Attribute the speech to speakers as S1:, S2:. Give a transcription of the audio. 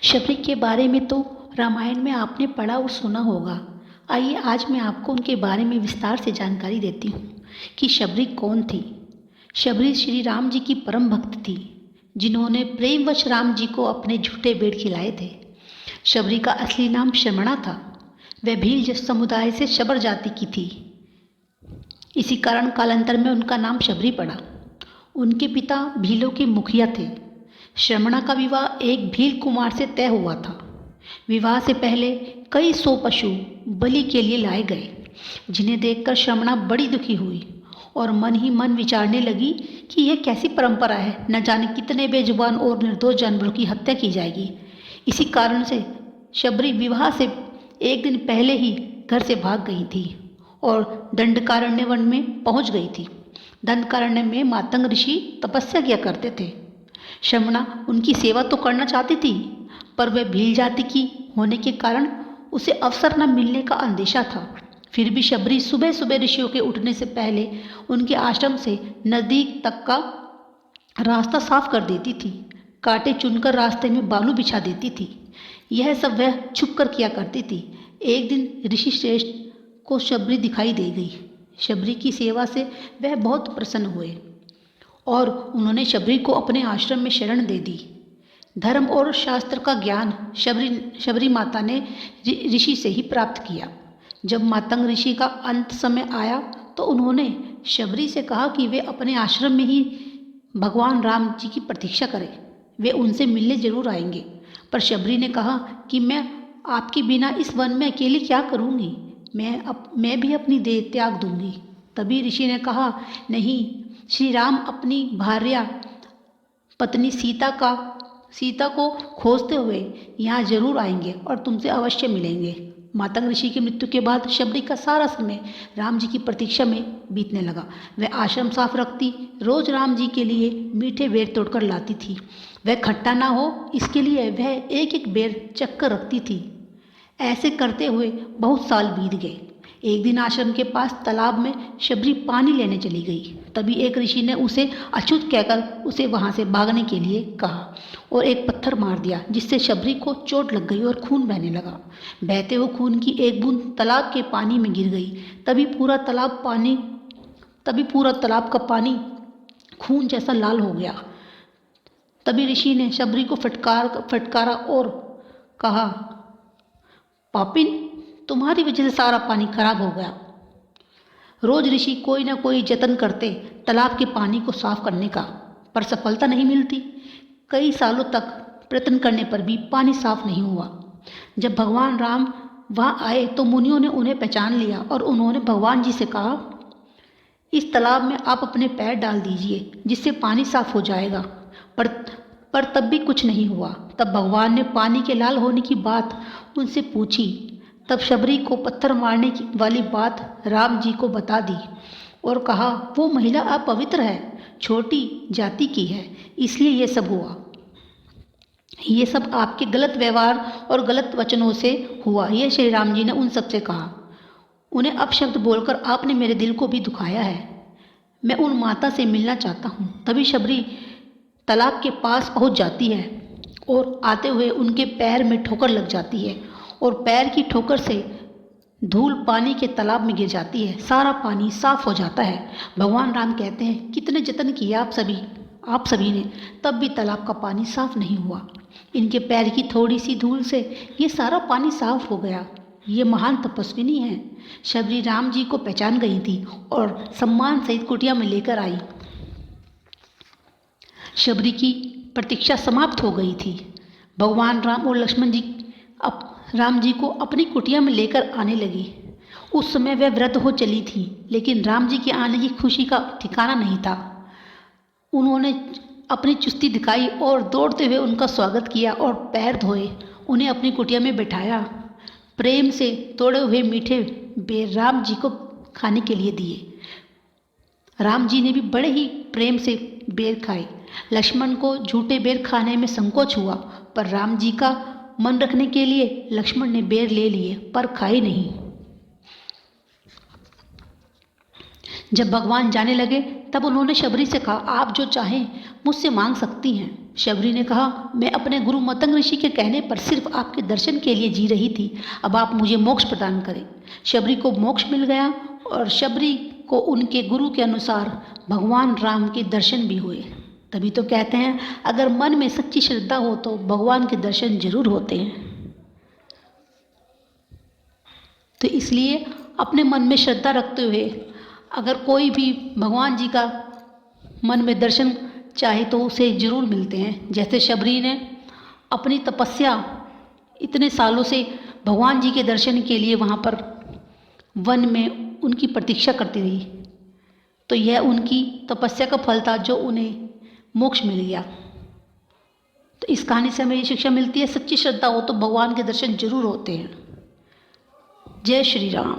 S1: शबरी के बारे में तो रामायण में आपने पढ़ा और सुना होगा। आइए आज मैं आपको उनके बारे में विस्तार से जानकारी देती हूँ कि शबरी कौन थी। शबरी श्री राम जी की परम भक्त थी, जिन्होंने प्रेमवश राम जी को अपने झूठे भेड़ खिलाए थे। शबरी का असली नाम शर्मणा था। वह भील समुदाय से शबर जाति की थी। इसी कारण कालांतर में उनका नाम शबरी पड़ा। उनके पिता भीलों के मुखिया थे। श्रमणा का विवाह एक भील कुमार से तय हुआ था। विवाह से पहले कई 100 पशु बलि के लिए लाए गए, जिन्हें देखकर श्रमणा बड़ी दुखी हुई और मन ही मन विचारने लगी कि यह कैसी परंपरा है, न जाने कितने बेजुबान और निर्दोष जानवरों की हत्या की जाएगी। इसी कारण से शबरी विवाह से एक दिन पहले ही घर से भाग गई थी और दंडकारण्य वन में पहुंच गई थी। दंडकारण्य में मातंग ऋषि तपस्या किया करते थे। शर्मणा उनकी सेवा तो करना चाहती थी, पर वह भील जाति की होने के कारण उसे अवसर न मिलने का अंदेशा था। फिर भी शबरी सुबह सुबह ऋषियों के उठने से पहले उनके आश्रम से नज़दीक तक का रास्ता साफ कर देती थी। कांटे चुनकर रास्ते में बालू बिछा देती थी। यह सब वह छुप कर किया करती थी। एक दिन ऋषि श्रेष्ठ को शबरी दिखाई दे गई। शबरी की सेवा से वह बहुत प्रसन्न हुए और उन्होंने शबरी को अपने आश्रम में शरण दे दी। धर्म और शास्त्र का ज्ञान शबरी माता ने ऋषि से ही प्राप्त किया। जब मातंग ऋषि का अंत समय आया तो उन्होंने शबरी से कहा कि वे अपने आश्रम में ही भगवान राम जी की प्रतीक्षा करें। वे उनसे मिलने जरूर आएंगे। पर शबरी ने कहा कि मैं आपके बिना इस वन में अकेली क्या करूँगी, मैं भी अपनी देह त्याग दूंगी। तभी ऋषि ने कहा, नहीं, श्री राम अपनी भार्या पत्नी सीता को खोजते हुए यहाँ जरूर आएंगे और तुमसे अवश्य मिलेंगे। मातंग ऋषि की मृत्यु के बाद शबरी का सारा समय राम जी की प्रतीक्षा में बीतने लगा। वह आश्रम साफ रखती, रोज राम जी के लिए मीठे बेर तोड़कर लाती थी। वह खट्टा ना हो इसके लिए वह एक एक बेर चक्कर रखती थी। ऐसे करते हुए बहुत साल बीत गए। एक दिन आश्रम के पास तालाब में शबरी पानी लेने चली गई। तभी एक ऋषि ने उसे अछूत कहकर उसे वहां से भागने के लिए कहा और एक पत्थर मार दिया, जिससे शबरी को चोट लग गई और खून बहने लगा। बहते हुए खून की एक बूंद तालाब के पानी में गिर गई। तभी पूरा तालाब का पानी खून जैसा लाल हो गया। तभी ऋषि ने शबरी को फटकारा और कहा, पापिन, तुम्हारी वजह से सारा पानी खराब हो गया। रोज ऋषि कोई ना कोई जतन करते तालाब के पानी को साफ करने का, पर सफलता नहीं मिलती। कई सालों तक प्रयत्न करने पर भी पानी साफ नहीं हुआ। जब भगवान राम वहां आए तो मुनियों ने उन्हें पहचान लिया और उन्होंने भगवान जी से कहा, इस तालाब में आप अपने पैर डाल दीजिए, जिससे पानी साफ हो जाएगा। पर तब भी कुछ नहीं हुआ। तब भगवान ने पानी के लाल होने की बात उनसे पूछी। तब शबरी को पत्थर मारने वाली बात राम जी को बता दी और कहा, वो महिला अपवित्र है, छोटी जाति की है, इसलिए ये सब हुआ। ये सब आपके गलत व्यवहार और गलत वचनों से हुआ, ये श्री राम जी ने उन सबसे कहा। उन्हें अपशब्द बोलकर आपने मेरे दिल को भी दुखाया है। मैं उन माता से मिलना चाहता हूँ। तभी शबरी तालाब के पास पहुँच जाती है और आते हुए उनके पैर में ठोकर लग जाती है और पैर की ठोकर से धूल पानी के तालाब में गिर जाती है। सारा पानी साफ हो जाता है। भगवान राम कहते हैं, कितने जतन किए आप सभी ने, तब भी तालाब का पानी साफ नहीं हुआ। इनके पैर की थोड़ी सी धूल से ये सारा पानी साफ हो गया। ये महान तपस्विनी है। शबरी राम जी को पहचान गई थी और सम्मान सहित कुटिया में लेकर आई। शबरी की प्रतीक्षा समाप्त हो गई थी। भगवान राम और लक्ष्मण जी राम जी को अपनी कुटिया में लेकर आने लगी। उस समय वह वृद्ध हो चली थी, लेकिन राम जी के आने की खुशी का ठिकाना नहीं था। उन्होंने अपनी चुस्ती दिखाई और दौड़ते हुए उनका स्वागत किया और पैर धोए, उन्हें अपनी कुटिया में बैठाया। प्रेम से तोड़े हुए मीठे बेर राम जी को खाने के लिए दिए। राम जी ने भी बड़े ही प्रेम से बेर खाए। लक्ष्मण को झूठे बेर खाने में संकोच हुआ, पर राम जी का मन रखने के लिए लक्ष्मण ने बेर ले लिए, पर खाए नहीं। जब भगवान जाने लगे तब उन्होंने शबरी से कहा, आप जो चाहें मुझसे मांग सकती हैं। शबरी ने कहा, मैं अपने गुरु मतंग ऋषि के कहने पर सिर्फ आपके दर्शन के लिए जी रही थी, अब आप मुझे मोक्ष प्रदान करें। शबरी को मोक्ष मिल गया और शबरी को उनके गुरु के अनुसार भगवान राम के दर्शन भी हुए। तभी तो कहते हैं, अगर मन में सच्ची श्रद्धा हो तो भगवान के दर्शन जरूर होते हैं। तो इसलिए अपने मन में श्रद्धा रखते हुए अगर कोई भी भगवान जी का मन में दर्शन चाहे तो उसे जरूर मिलते हैं। जैसे शबरी ने अपनी तपस्या इतने सालों से भगवान जी के दर्शन के लिए वहाँ पर वन में उनकी प्रतीक्षा करती रही, तो यह उनकी तपस्या का फल था जो उन्हें मोक्ष मिल गया। तो इस कहानी से हमें ये शिक्षा मिलती है, सच्ची श्रद्धा हो तो भगवान के दर्शन जरूर होते हैं। जय श्री राम।